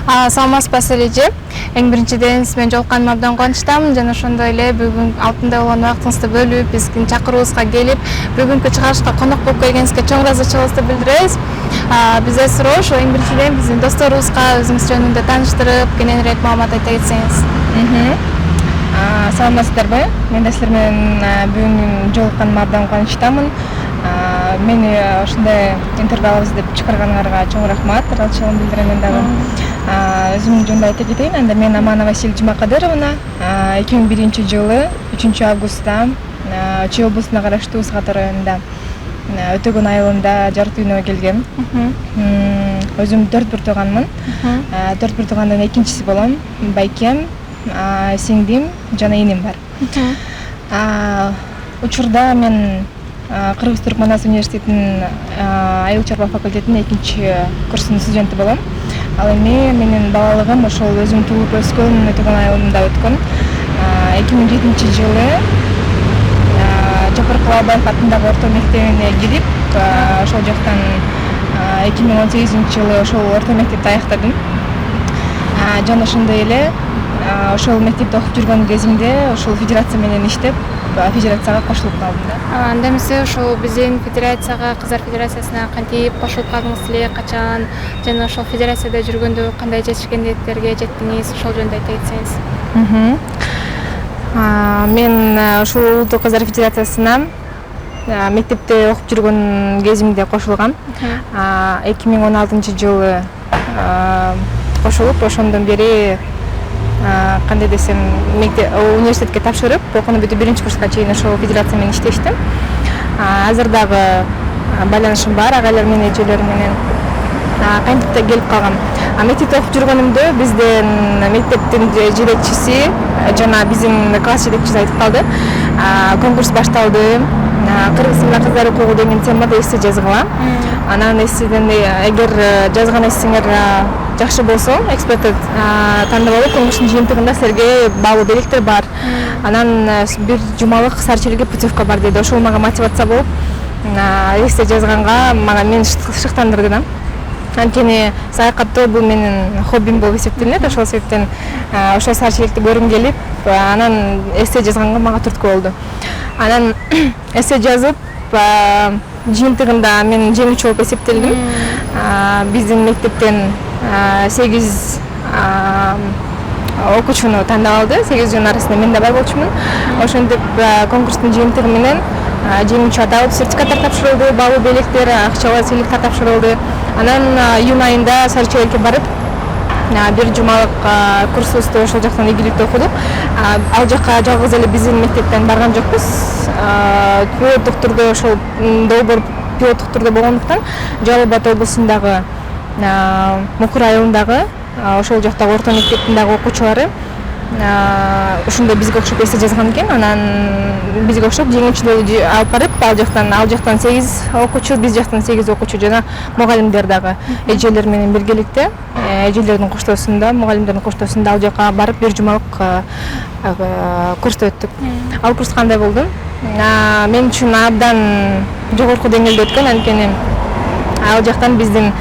Саламатсызбы эже. Эң биринчиден сиз менен жолукканыма абдан кубанычтамын жана ошондой эле бүгүн алтында болгон убактыңызды бөлүп, биздин чакыруубузга келип, бүгүнкү чыгарылышка конок болуп келгениңизге чоң ыраазычылыгыбызды билдиребиз. Бизде суроо ошо эң биринчиден биздин досторубузга өзүңүз жөнүндө тааныштырып, кененирээк маалымат айта кетсеңиз. Саламатсыздарбы? Мен да силер менен бүгүн жолукканыма абдан кубанычтамын. Мени ушундай интервью алабыз деп чакырганыңарга чоң рахмат, ыраазычылыгымды билдирем мен дагы. Өзүм жөнүндө айта кетейин, анда мен Аманова Василь Жумакадыровна 2001-жылы 3-августта Чүй облусуна караштуу Ысгаты районунда Өтөгөн айылында жарык дүйнөгө келгем. Өзүм 4 тууганмын. 4 туугандан экинчиси болом. Байкем, сиңдим жана иним бар. Учурда мен Кыргыз Түркманас университетинин айыл чарба факультетинин 2-курсунун студенти болом. Ал эми менин балалыгым ошол өзүм туулуп өскөн Өтөгөн айылында өткөн. 2007-жылы Жапар Калабаев атындагы орто мектебине кирип, ошол жактан 2018-жылы ошол орто мектепти аяктадым. Жана ошондой эле ошол мектепте окуп жүргөн кезимде ошол федерация менен иштеп, федерацияга кошулуп калдым да. Анда эмесе ошол биздин федерацияга, Кыздар федерациясына кантип кошулуп калдыңыз эле, качан жана ошол федерацияда жүргөндө кандай жетишкендиктерге жеттиңиз, ошол жөнүндө айта кетсеңиз. Мен ушул Улуттук Кыздар федерациясына мектепте окуп жүргөн кезимде кошулгам. 2016-жылы кошулуп, ошондон бери кандай десем, университетке тапшырып, окууну бүтүп 1-курска чейин ошол федерация менен иштештим. Азыр дагы байланышым бар агайлар менен, эжелер менен. Кантип да келип калгам. Мектепте окуп жүргөнүмдө биздин мектептин жетекчиси жана биздин класс жетекчиси айтып калды. Конкурс башталды. Кыргыз тилинде кыздар укугу деген темада эссе жазгыла. Анан эсседен эгер жазган эссеңер жакшы болсо, экспертти тандап алып, конкурстун жыйынтыгында силерге баалуу белектер бар. Анан бир жумалык Сарчелге путевка бар деди. Ошол мага мотивация болуп, эссе жазганга мени шыктандырды да. Анткени саякаттоо бул менин хоббим болуп эсептелинет. Ошол себептен ошол Сарчеликти көргүм келип, анан эссе жазганга мага түрткү болду. Анан эссе жазып, жыйынтыгында мен жеңүүчү болуп эсептелдим. Биздин мектептен 8 окуучуну тандап алды. 8 арасында мен да бар болчумун. Ошентип конкурстун жыйынтыгы менен жеңүүчү аталып, сертификаттар тапшырылды, баалуу белектер, акчалуу сыйлыктар тапшырылды. Анан июнь айында Сарчеликке барып, бир жумалык курсубузду ошол жактан игиликтүү окудук. Ал жакка жалгыз эле биздин мектептен барган жокпуз. Пилоттук түрдө ошол долбоор пилоттук түрдө болгондуктан Жалал Абад облусундагы Мукур айылындагы ошол жактагы орто мектептин дагы окуучулары ушундай бизге окшоп эссе жазган экен. Анан бизге окшоп жеңүүчүлөрдү алып барып, ал жактан 8 окуучу, биз жактан 8 окуучу жана мугалимдер дагы эжелер менен биргеликте, эжелердин коштоосунда, мугалимдердин коштоосунда ал жака барып бир жумалык курсту өттүк. Ал курс кандай болду? Мен үчүн абдан жогорку деңгээлде өткөн, анткени ал жактан биздин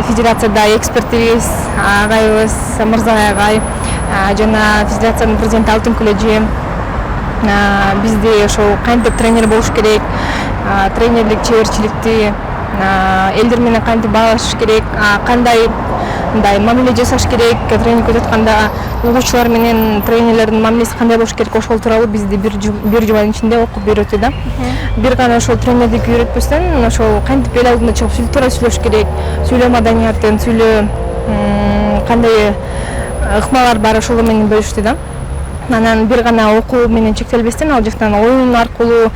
федерацияда экспертибиз, агайыбыз Мырзабай агай жана федерациянын президенти Алтынкүл эже бизди ошол кантип тренер болуш керек, тренерлик чеберчиликти, элдер менен кантип баалашыш керек, кандай мамиле жасаш керек, тренинг өтүп атканда угуучулар менен тренерлердин мамилеси кандай болуш керек, ошол тууралуу бизди бир жуманын ичинде окуп үйрөттү да. Бир гана ошол тренерлик үйрөтпөстөн, ошол кантип эл алдында чыгып туура сүйлөш керек, сүйлөө маданиятын, сүйлөө кандай ыкмалар бар, ошол менен бөлүштү да. Анан бир гана окуу менен чектелбестен, ал жактан оюн аркылуу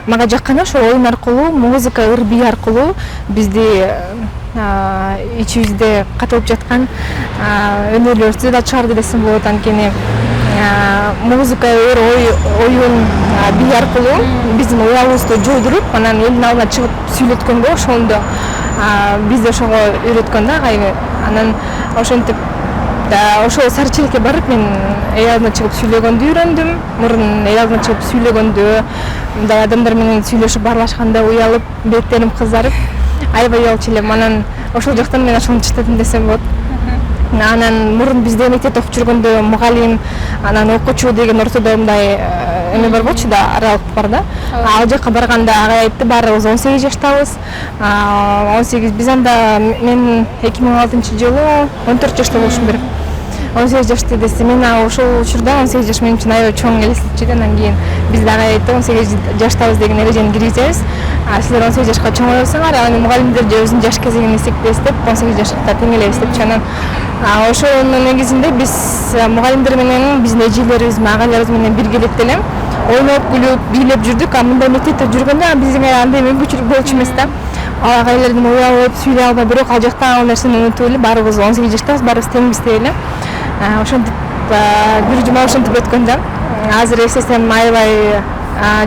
мага жакканы ошол оюн аркылуу, музыка, ыр-бий аркылуу бизди ичибизде катылып жаткан өнөрлөрдү да чыгарды десем болот. Анткени музыка, ыр, оюн, бий аркылуу биздин уялыбызды жойдуруп, анан элдин алдына чыгып сүйлөткөнгө ошондо бизди ошого үйрөткөн да агайы. Анан ошентип ошол Сарчеликке барып мен эл алдына чыгып сүйлөгөндү үйрөндүм. Мурун эл алдына чыгып сүйлөгөндө, мындай адамдар менен сүйлөшүп баарлашканда уялып, беттерим кызарып, аябай уялчу элем. Анан ошол жактан мен ошону иштедим десем болот. Анан мурун бизде мектепте окуп жүргөндө мугалим анан окуучу деген ортодо мындай эме бар болчу да, аралык бар да. Ал жака барганда ага айтты баарыбыз 18 жаштабыз. 18 биз анда мен 2006-жылы 14 жашта болушум керек. 18 жашта десе мен ошол учурда 18 жаш мен үчүн аябай чоң элестетчү. Анан кийин биз дагы айтты 18 жаштабыз деген эрежени киргизебиз. Силер 18 жашка чоңоюп алсаңар, анан мугалимдер же өзүнүн жаш кезегин эсептейбиз деп 18 жашта теңелебиз депчи. Анан ошонун негизинде биз мугалимдер менен биздин эжелерибиз, агаларыбыз менен биргеликте эле ойноп, күлүп, бийлеп жүрдүк. Мындай мектепте жүргөндө биздин андай мүмкүнчүлүк болчу эмес да. Ал агайлардан уялып, сүйлөй албай, бирок ал жакта ал нерсени унутуп эле баарыбыз 18 жаштабыз, баарыбыз теңбиз деп эле. Ошентип бир жума ошентип өткөн да. Азыр эстесем аябай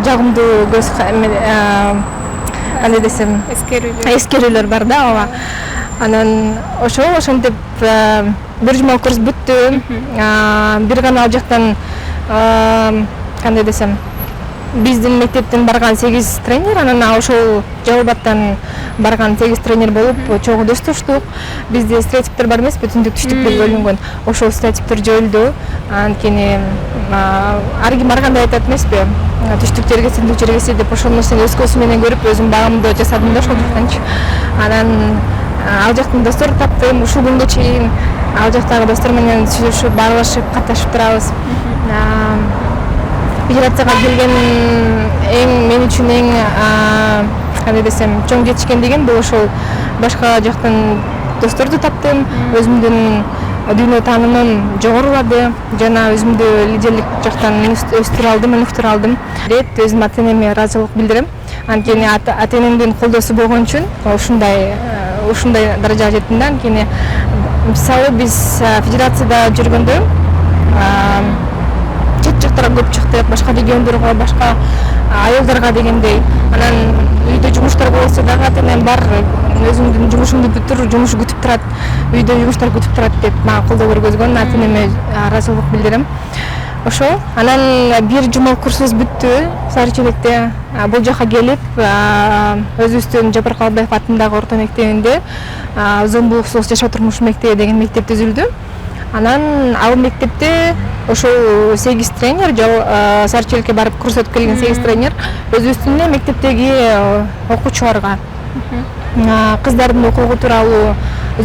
жагымдуу көз кандай десем эскерүүлөр бар да, ооба. Анан ошентип бир жума курс бүттү. Бир гана ал жактан кандай десем биздин мектептен барган 8 тренер, анан ошол Жалбаттан барган 8 тренер болуп чогуу достоштук. Бизде стереотиптер бар эмес, бүтүндүк түштүк деп бөлүнгөн. Ошол стереотиптер жоюлду. Анткени ар ким ар кандай айтат эмеспи? Түштүк жерге сен, жерге сен деп ошол нерсени өз көзүм менен көрүп өзүм багымды жасадым да ошол жактанчы. Анан ал жактан достор таптым, ушул күнгө чейин ал жактагы достор менен сүйлөшүп, баарлашып, катташып турабыз. Федерацияга келген мен үчүн эң кандай десем чоң жетишкен деген бул ошол башка жактан досторду таптым, өзүмдүн дүйнө таанымым жогорулады жана өзүмдү лидерлик жактан өстүрө алдым, өнүктүрө алдым. Өзүм ата-энеме ыраазычылык билдирем. Анткени ата-энемдин колдоосу болгон үчүн ушундай даражага жеттим да. Анткени мисалы биз федерацияда жүргөндө чет жактарга көп чыктык, башка региондорго, башка айылдарга дегендей. Анан үйдө жумуштар болсо дагы ата-энем бар, өзүмдүн жумушумду бүтүр, жумуш күтүп турат, үйдө жумуштар күтүп турат деп мага колдоо көргөзгөн. Ата-энеме ыраазычылык билдирем. Ошол. Анан бир жума курсубуз бүттү Сарычелекте. Бул жака келип, өзүбүздүн Жапар Калбаев атындагы орто мектебинде Зомбулук Соос жашоо турмуш мектеби деген мектеп түзүлдү. Анан ал мектепте ошол 8 тренер, Сарычелекке барып курс өтүп келген 8 тренер өзүбүздүн мектептеги окуучуларга кыздардын укугу тууралуу,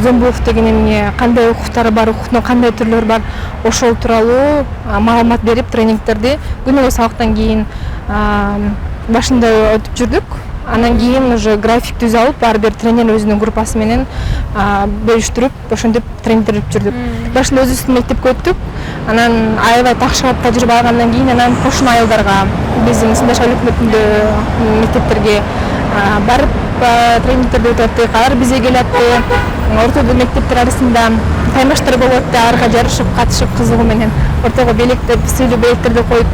Зомбулук деген эмне, кандай укуктары бар, укуктун кандай түрлөрү бар, ошол тууралуу маалымат берип, тренингтерди күнүгө сабактан кийин башында өтүп жүрдүк. Анан кийин уже график түзүп алып, ар бир тренер өзүнүн группасы менен бөлүштүрүп, ошентип тренингдер өтүп жүрдүк. Башында өзүбүздүн мектепке өттүк. Анан аябай такшап тажрыйба алгандан кийин анан кошуна айылдарга, биздин Сындашал өкмөтүндө мектептерге барып тренингтерди өтүп аттык. Алар бизге келатты. Ортодо мектептер арасында таймаштар болуп атты, арга жарышып, катышып кызыгуу менен ортого белектеп, сыйлуу белектерди коюп.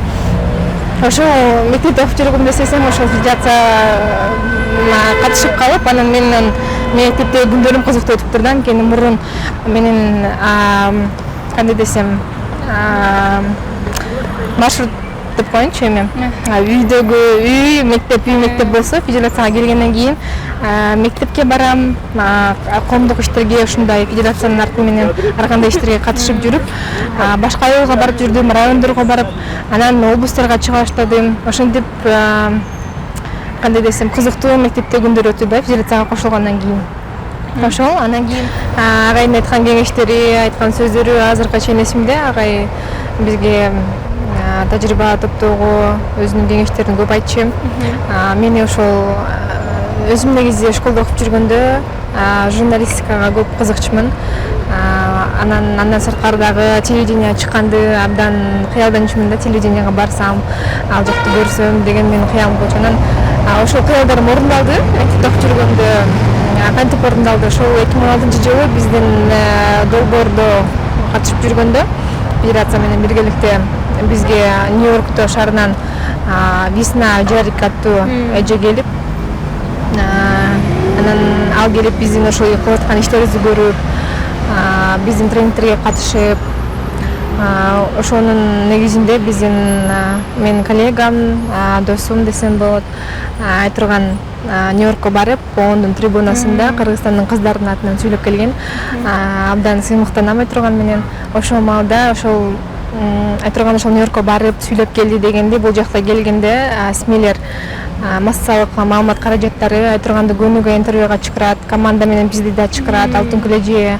Ошол мектепте окуп жүргөндө эстесем, ошол федерацияга катышып калып, анан менин мектепте күндөрүм кызыктуу өтүп турду. Анткени мурун менин кандай десем маршрут деп коеюнчу эми. Үй мектеп болсо, федерацияга келгенден кийин мектепке барам, коомдук иштерге, ушундай федерациянын арты менен ар кандай иштерге катышып жүрүп, башка айылга барып жүрдүм, райондорго барып, анан облустарга чыга баштадым. Ошентип кандай десем кызыктуу мектепте күндөр өтүп, федерацияга кошулгандан кийин. Ошол анан кийин агайдын айткан кеңештери, айткан сөздөрү азыркыга чейин эсимде. Агай бизге тажрыйба топтоого өзүнүн кеңештерин көп айтчу. Мени ошол өзүм негизи школдо окуп жүргөндө журналистикага көп кызыкчумун. Андан сырткары дагы телевидение чыкканды абдан кыялданчумун да, телевиденияга барсам, ал жакты көрсөм деген менин кыялым болчу. Анан ошол кыялдарым орундалды. Мектепте окуп жүргөндө кантип орундалды? Ошол 2006-жылы биздин долбоордо катышып жүргөндө федерация менен биргеликте бизге Нью-Йоркто шаарынан Весна Жарик аттуу эже келип, анан ал келип биздин ошол кылып аткан иштерибизди көрүп, биздин тренингтерге катышып, ошонун негизинде биздин менин коллегам, досум десем болот, айтырган Нью-Йоркко барып, ООНдун трибунасында Кыргызстандын кыздарынын атынан сүйлөп келген. Абдан сыймыктанам айттырган менен. Ошол маалда ошол айттырган ошол Нью-Йоркко барып сүйлөп келди дегенде, бул жакта келгенде СМИлер массалык маалымат каражаттары айттырганды күнүгө интервьюга чакырат, команда менен бизди да чакырат, Алтын Килеже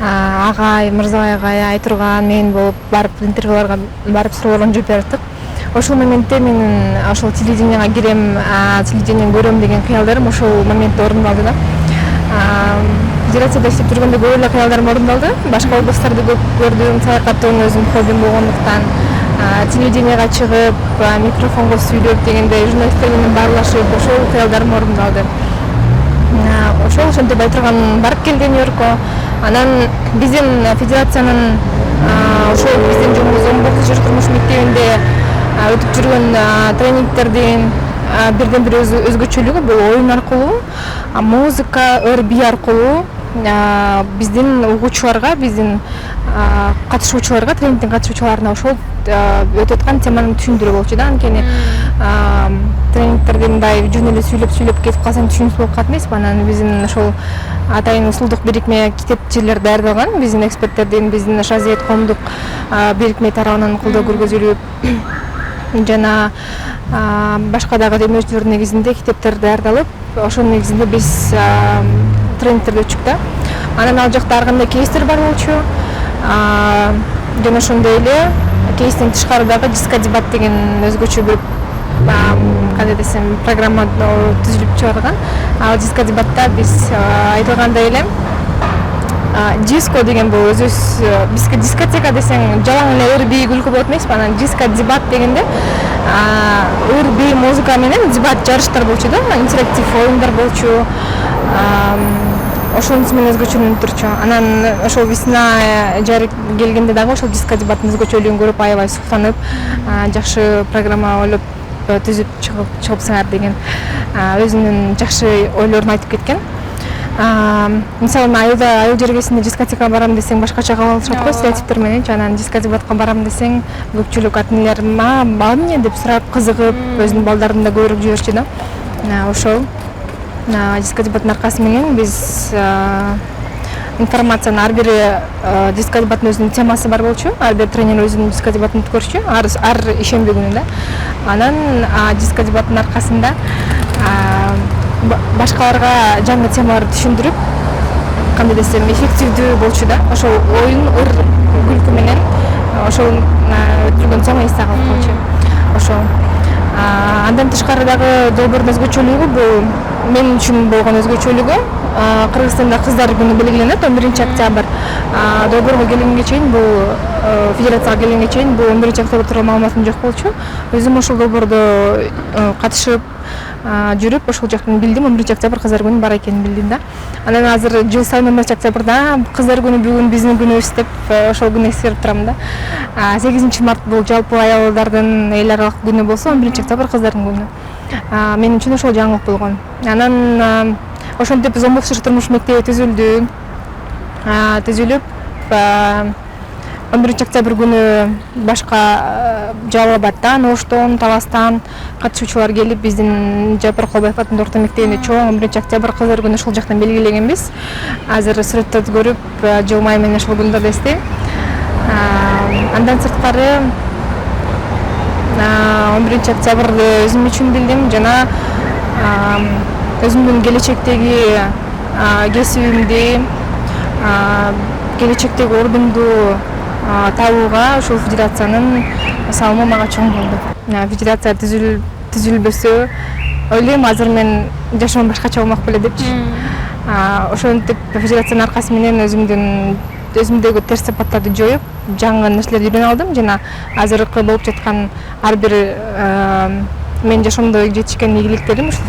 агай, Мырзабай агай айттырган, мен болуп барып интервьюларга барып суроолорун жооп бердик. Ошол моментте мен ошол телевиденияга кирем, телевидениени көрөм деген кыялдарым ошол моментте орундалды да. Федерацияда иштеп жүргөндө көп эле кыялдарым орундалды. Башка областтарды көп көрдүм, саякаттоон өзүм хоббим болгондуктан телевиденияга чыгып, микрофонго сүйлөп дегендей журналисттер менен баарлашып, ошол кыялдарым орундалды. Ошентип айтырган барып келди Нью-Йоркко. Анан биздин федерациянын ошол биздин жумубуз омбоксу турмуш мектебинде өтүп жүргөн тренингтердин бирден бир өзгөчөлүгү бул оюн аркылуу, музыка, ыр-бий аркылуу биздин угуучуларга, биздин катышуучуларга, тренингдин катышуучуларына ошол өтүп аткан теманы түшүндүрүү болчу да. Анткени тренингтерде мындай жөн эле сүйлөп кетип калсаң түшүнүксүз болуп калат эмеспи? Анан биздин ошол атайын усулдук бирикме китепчилер даярдалган, биздин эксперттердин, биздин Шазиет коомдук бирикме тарабынан колдоо көргөзүлүп, жана башка дагы демөөрчүлөр негизинде китептер даярдалып, ошонун негизинде биз тренингтерди өтчүк да. Анан ал жакта ар кандай кейстер бар болчу. Жана ошондой эле кейстен тышкары дагы диско дебат деген өзгөчө бир кандай десем программа түзүлүп чыгарган. Ал диско дебатта биз айтылгандай эле диско деген бул өзүбүз дискотека десең жалаң эле ыр-бий күлкү болот эмеспи? Анан диско дебат дегенде ыр-бий музыка менен дебат жарыштар болчу да, интерактив оюндар болчу. Ошонусу менен өзгөчөлөнүп турчу. Анан ошол весна жары келгенде дагы ошол диско дебаттын өзгөчөлүгүн көрүп аябай суктанып, жакшы программа ойлоп түзүп чыгыпсыңар деген өзүнүн жакшы ойлорун айтып кеткен. Мисалы айыл жергесинде дискотекага барам десең башкача кабыл алышат го стереотиптер мененчи. Анан диско дебатка барам десең көпчүлүк ата энелер ал эмне деп сурап, кызыгып, өзүнүн балдарын да көрүп жиберчү да. Ошол диско дебаттын аркасы менен биз информациянын ар бир диско дебаттын өзүнүн темасы бар болчу. Ар бир тренер өзүнүн диско дебатын өткөрчү, ар ишемби күнү да. Анан диско дебаттын аркасында башкаларга жаңы темаларды түшүндүрүп, кандай десем, эффективдүү болчу да. Ошол оюн, ыр, күлкү менен ошол өткөргөн соң эсте калып калчу. Ошол. Андан тышкары дагы долбоордун өзгөчөлүгү бул мен үчүн болгон өзгөчөлүгү. Кыргызстанда кыздар күнү белгиленет 11-октябрь. Долбоорго келгенге чейин бул федерацияга келгенге чейин бул 11-октябрь тууралуу маалыматым жок болчу. Өзүм ошол долбоордо катышып жүрүп, ошол жактан билдим, 11-октябрь кыздар күнү бар экенин билдим да. Анан азыр жыл сайын 11-октябрда кыздар күнү бүгүн биздин күнүбүз деп ошол күнү эскерип турам да. 8-март бул жалпы аялдардын эл аралык күнү болсо, 11-октябрь кыздардын күнү. Мен үчүн ошол жаңылык болгон. Анан ошентип Омбокчу турмуш мектеби түзүлдү. Түзүлүп 11-октябрь күнү башка Жалал-Абадтан, Оштон, Таластан катышуучулар келип биздин Жапар Кобаев атындагы орто мектебинде чоң 11-октябрь кыздар күнү ошол жактан белгилегенбиз. Азыр сүрөттөрдү көрүп жылмай мен ошол күндө да эстейм. Андан сырткары 11-октябрды өзүм үчүн билдим жана өзүмдүн келечектеги кесибимди, келечектеги ордумду табууга ошол федерациянын салымы мага чоң болду. Федерация түзүлбөсө ойлойм азыр мен жашоом башкача болмок беле депчи. Ошентип федерациянын аркасы менен өзүмдөгү терс сапаттарды жоюп, жаңы нерселерди үйрөнүп алдым жана азыркы болуп жаткан ар бир мен жашоомдо жетишкен ийгиликтерим ушул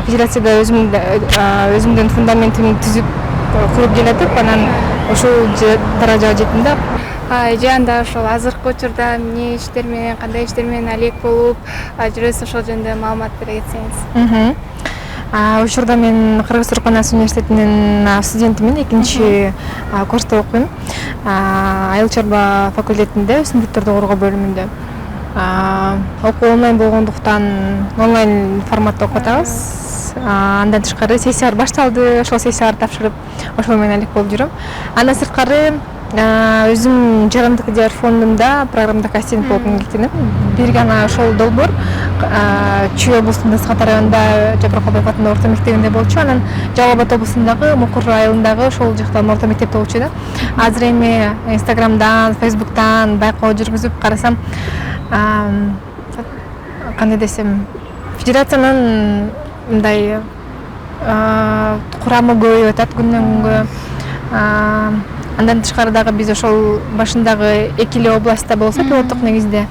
федерацияда өзүмдүн фундаментимди түзүп куруп келатып, анан ошол даражага жеттим да. Эже анда ошол азыркы учурда эмне иштер менен, кандай иштер менен алек болуп жүрөсүз, ошол жөнүндө маалымат бере кетсеңиз. Учурда мен Кыргыз Түрк Канасы университетинин студентимин, 2-чи курста окуйм. Айыл чарба факультетинде өсүмдүктөрдү коргоо бөлүмүндө. окуу онлайн болгондуктан онлайн форматта окуп атабыз. Андан тышкары сессиялар башталды. Ошол сессияларды тапшырып, ошол менен алек болуп жүрөм. Андан сырткары өзүм жарандык идеялар фондунда программада ассистент болуп эмгектенип, бир гана ошол долбоор Чүй облусунда Сакат районунда Жабыркалбаев атындагы орто мектебинде болчу. Анан Жалал Абад облусундагы Мукур айылындагы ошол жактан орто мектепте болчу да. Азыр эми Инстаграмдан, Фейсбуктан байкоо жүргүзүп карасам, кандай десем, федерациянын мындай курамы көбөйүп атат күндөн күнгө. Андан тышкары дагы биз ошол башындагы 2 эле областта болсо пилоттук негизде,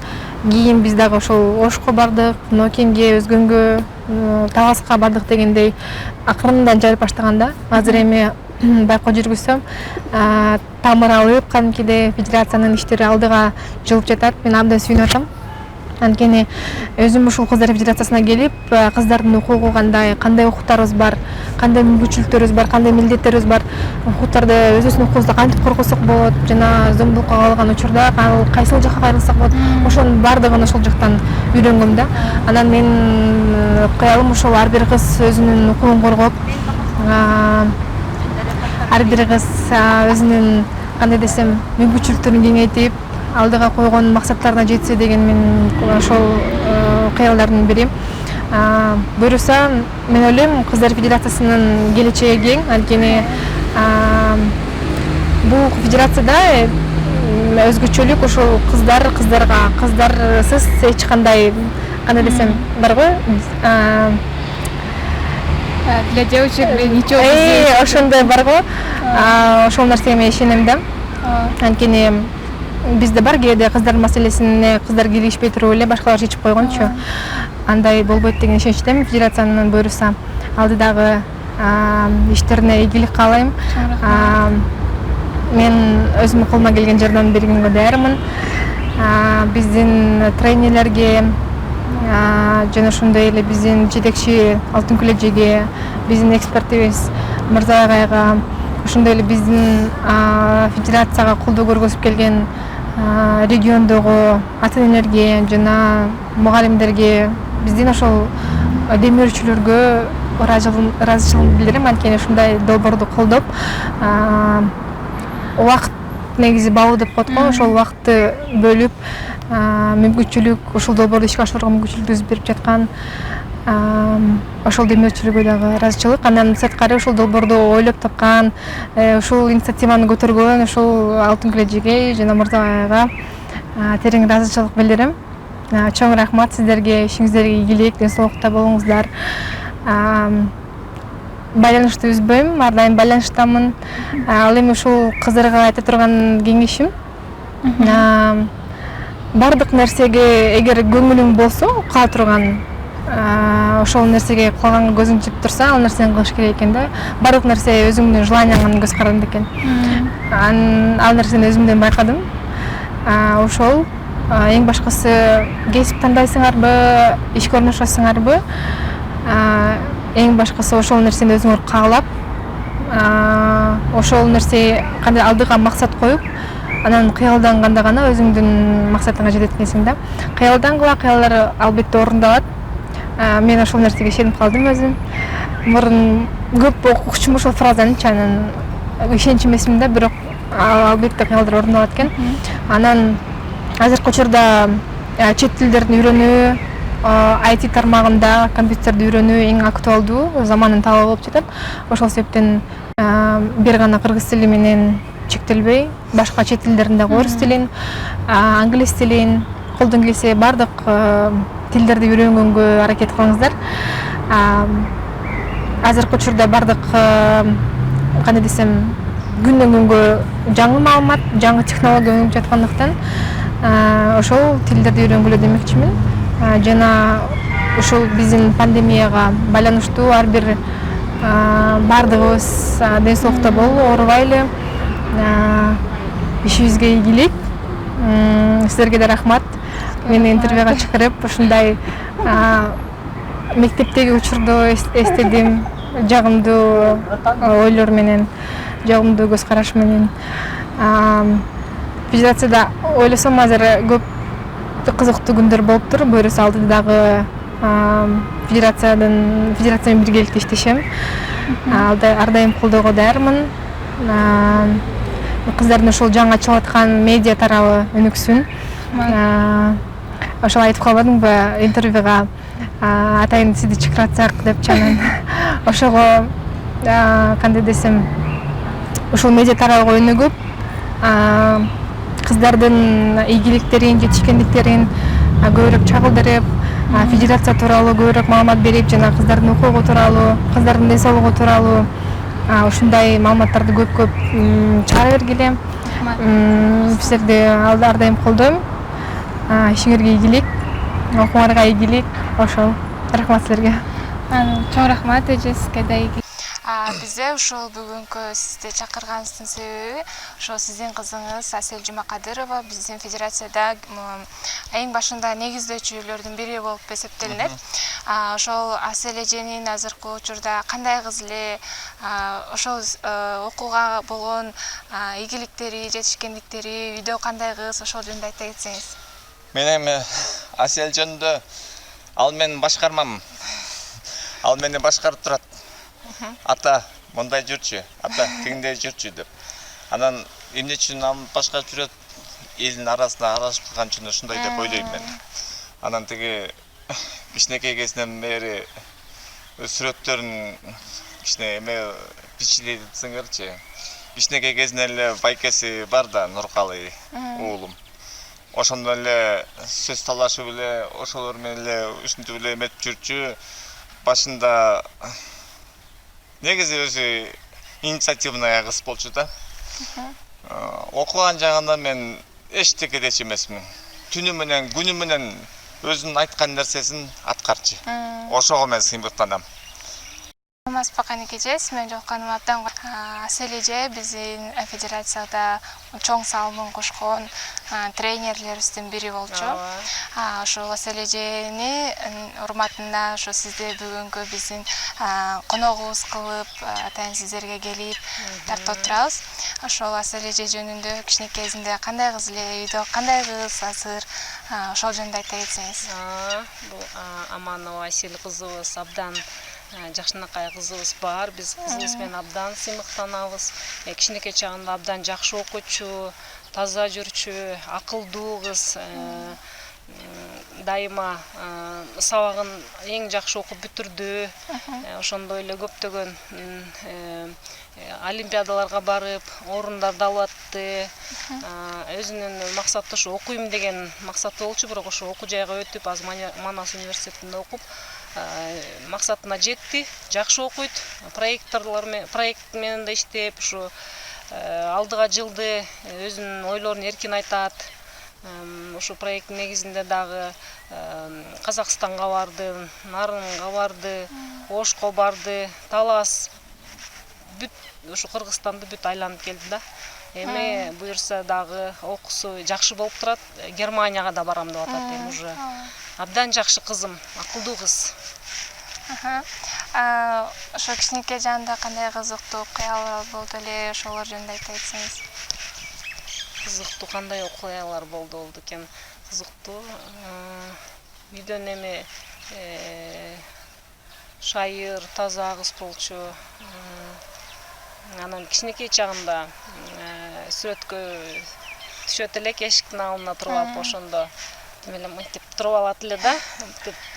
кийин биз дагы ошол Ошко бардык, Нокенге, Өзгөнгө, Таласка бардык дегендей акырындан жайып баштаганда. Азыр эми байкоо жүргүзсөм, тамыр алып, кадимкидей федерациянын иштери алдыга жылып жатат. Мен абдан сүйүнүп атам. Анткени өзүм ушул кыздар федерациясына келип, кыздардын укугу кандай укуктарыбыз бар, кандай мүмкүнчүлүктөрүбүз бар, кандай милдеттерибиз бар, укуктарды өзүбүздүн укугубузда кантип коргосок болот, жана зомбулукка кабылган учурда кайсыл жакка кайрылсак болот, ошонун баардыгын ошол жактан үйрөнгөм да. Анан мен кыялым ошол ар бир кыз өзүнүн укугун коргоп, ар бир кыз өзүнүн кандай десем мүмкүнчүлүктөрүн кеңейтип, алдыга койгон максаттарына жетсе деген мен ошол кыялдардын бири. Буюрса, мен ойлойм, кыздар федерациясынын келечеги кең. Анткени бул федерацияда өзгөчөлүк ошол кыздарсыз эч кандай, кандай десем, барбы? Для девочек ничего не ошондой барбы? Ошол нерсеге мен ишенем да. Анткени бизде бар кээде кыздар маселесине кыздар киришпей туруп эле башкалар чечип койгончу. Андай болбойт деген ишеничтемин. Федерациянын буйруса алдыдагы иштерине ийгилик каалайм. Мен өзүмдүн колуман келген жардам бергенге даярмын. Биздин тренерлерге жана ошондой эле биздин жетекчи Алтынкүл эжеге, биздин экспертибиз Мырза агайга, ошондой эле биздин федерацияга колдоо көргөзүп келген региондогу ата-энелерге жана мугалимдерге, биздин ошол демөөрчүлөргө ыраазычылыгымды билдирем. Анткени ушундай долбоорду колдоп, убакыт негизи бабы деп коет го, ошол убакытты бөлүп, мүмкүнчүлүк ушул долбоорду ишке ашырууга мүмкүнчүлүк берип жаткан ошол демөөрчүлөргө дагы ыраазычылык. Андан сырткары ушул долбоорду ойлоп тапкан, ушул инициативаны көтөргөн ушул Алтынкүл эжеге жана Мырза агайга терең ыраазычылык билдирем. Чоң рахмат сиздерге, ишиңиздерге ийгилик, ден соолукта болуңуздар. Байланышты үзбөйм, ар дайым байланыштамын. Ал эми ушул кыздарга айта турган кеңешим, бардык нерсеге эгер көңүлүң болсо, кыла турган, ошол нерсеге кылганга көзүң жеп турса, ал нерсени кылыш керек экен да. Бардык нерсе өзүңдүн желанияңан көз каранды экен. Ал нерсени өзүмдөн байкадым. Ошол эң башкысы кесип тандайсыңарбы, ишке орношосуңарбы, эң башкысы ошол нерсени өзүңөр каалап, ошол нерсе кандай алдыга максат коюп, анан кыялданганда гана өзүңдүн максатыңа жетет экенсиң да. Кыялдангыла, кыялдар албетте орундалат. Мен ошол нерсеге ишенип калдым өзүм. Мурун көп окучумун ошол фразанычы, анан ишеничим эсимде, бирок албетте кыялдар орундалат экен. Анан азыркы учурда чет тилдерин үйрөнүү, IT тармагында компьютерди үйрөнүү эң актуалдуу, замандын талабы болуп жатат. Ошол себептен бир гана кыргыз тили менен чектелбей, башка чет тилдерин дагы, орус тилин, англис тилин, колдон келсе бардык тилдерди үйрөнгөнгө аракет кылыңыздар. Азыркы учурда бардык, кандай десем, күндөн күнгө жаңы маалымат, жаңы технология өнүгүп жаткандыктан, ошол тилдерди үйрөнгүлө демекчимин. Жана ушул биздин пандемияга байланыштуу ар бир бардыгыбыз ден соолукта бололу, оорубайлы, ишибизге ийгилик. Сиздерге да рахмат. Мени интервьюга чакырып, ушундай мектептеги учурду эстедим, жагымдуу ойлор менен, жагымдуу көз караш менен. Федерацияда ойлосом азыр көп кызыктуу күндөр болуптур. Буюрса алдыда дагы федерация менен биргеликте иштешем. Ар дайым колдоого даярмын. Кыздардын ушул жаңы ачылып аткан медиа тарабы өнүксүн. Ошол айтып калбадыңбы интервьюга атайын сизди чакырсак депчи, анан ошого кандай десем, ушул медиа тарабыга өнүгүп, кыздардын ийгиликтерин, жетишкендиктерин көбүрөөк чагылдырып, федерация тууралуу көбүрөөк маалымат берип, жана кыздардын укугу тууралуу, кыздардын ден соолугу тууралуу ушундай маалыматтарды көп чыгара бергиле. Силерди ар дайым колдойм. Ишиңерге ийгилик, окууңарга ийгилик. Ошол. Рахмат силерге. Чоң рахмат эже, сизге да ийгилик. Бизде ушул бүгүнкү сизди чакырганыбыздын себеби ошол сиздин кызыңыз Асель Жумакадырова биздин федерацияда эң башында негиздөөчүлөрдүн бири болуп эсептелинет. Ошол Асель эженин азыркы учурда кандай кыз эле, ошол окууга болгон ийгиликтери, жетишкендиктери, үйдө кандай кыз, ошол жөнүндө айта кетсеңиз. Мен эми Асель жөнүндө ал менин башкармам. Ал мени башкарып турат. Ата мындай жүрчү, ата тигиндей жүрчү деп. Анан эмне үчүн ал башкарып жүрөт? Элдин арасында аралашып калган үчүн ушундай деп ойлойм мен. Анан тиги кичинекей кезинен бери сүрөттөрүн кичине эме бичилесиңерчи. Кичинекей кезинен эле байкеси бар да, Нуркалы уулум. Ошондо эле сөз талашып эле, ошолор менен эле ушинтип эле эметип жүрчү. Башында негизи өзү инициативный кыз болчу да. Окуган жагында мен эчтекедечи эмесмин. Түнү менен, күнү менен өзүнүн айткан нерсесин аткарчы. Ошого мен сыймыктанам. Спакан эже, мен жолконым абдан. Асель эже биздин федерацияда чоң салымын кошкон тренерлерибиздин бири болчу. Ошол Асель эжени урматында ошо сизди бүгүнкү биздин коногубуз кылып, атайын сиздерге келип тартып отурабыз. Ошол Асель эже жөнүндө кичинекей кезинде кандай кыз эле, үйдө кандай кыз азыр, ошол жөнүндө айта кетсеңиз. Бул Аманова Асель кызыбыз абдан жакшынакай кызыбыз бар. Биз кызыбыз менен абдан сыймыктанабыз. Кичинекей чагында абдан жакшы окуучу, таза жүрчү, акылдуу кыз. Дайыма сабагын эң жакшы окуп бүтүрдү. Ошондой эле көптөгөн олимпиадаларга барып, орундарды алып атты. Өзүнүн максаты ушу окуйм деген максаты болчу, бирок ошо окуу жайга өтүп, азыр Манас университетинде окуп, максатына жетти, жакшы окуйт, проект менен да иштеп, ушу алдыга жылды өзүнүн ойлорун эркин айтат. Ушу проекттин негизинде дагы Казакстанга барды, Нарынга барды, Ошко барды, Талас, бүт ушу Кыргызстанды бүт айланып келди да. Эми буюрса дагы окуусу жакшы болуп турат, Германияга да барам деп атат эми уже. Абдан жакшы кызым, акылдуу кыз. Ошо кичинекей жагында кандай кызыктуу окуялар болду эле, ошолор жөнүндө айта кетсеңиз. Кызыктуу кандай окуялар болду экен? Кызыктуу. Үйдөн эми шайыр, таза кыз болчу. Анан кичинекей чагында сүрөткө түшөт элек, эшиктин алдына туруп алып, ошондо мынтип туруп алат эле да,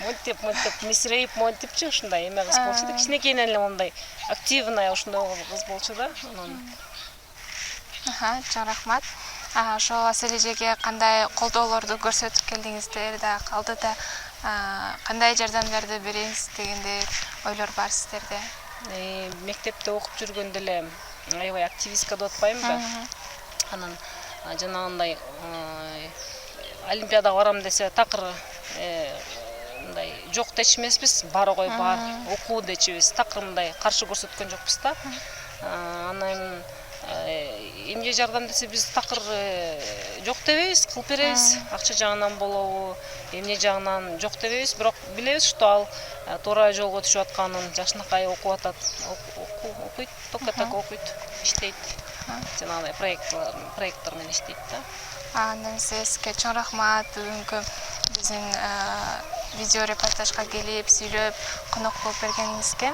мынтип мисирейип, мынтипчи ушундай эме кыз болчу да. Кичинекейинен эле мындай активный ушундай кыз болчу да. Чоң рахмат. Ошол Асель эжеге кандай колдоолорду көрсөтүп келдиңиздер да, алдыда кандай жардамдарды беребиз дегендей ойлор бар сиздерде? Мектепте окуп жүргөндө эле аябай активистка деп атпаймынбы? Анан жанагындай олимпиадага барам десе такыр мындай жок дечү эмеспиз, бар ой бар, окуу дечүбүз, такыр мындай каршы көрсөткөн жокпуз да. Анан эмне жардам десе биз такыр жок дебейбиз, кылып беребиз. Акча жагынан болобу, эмне жагынан жок дебейбиз, бирок билебиз, что ал туура жолго түшүп атканын, жакшынакай окуп атат, окуйт, только так окуйт, иштейт. Жанагындай проекттор менен иштейт да. Андан сизге чоң рахмат бүгүнкү биздин видео репортажга келип сүйлөп конок болуп бергениңизге.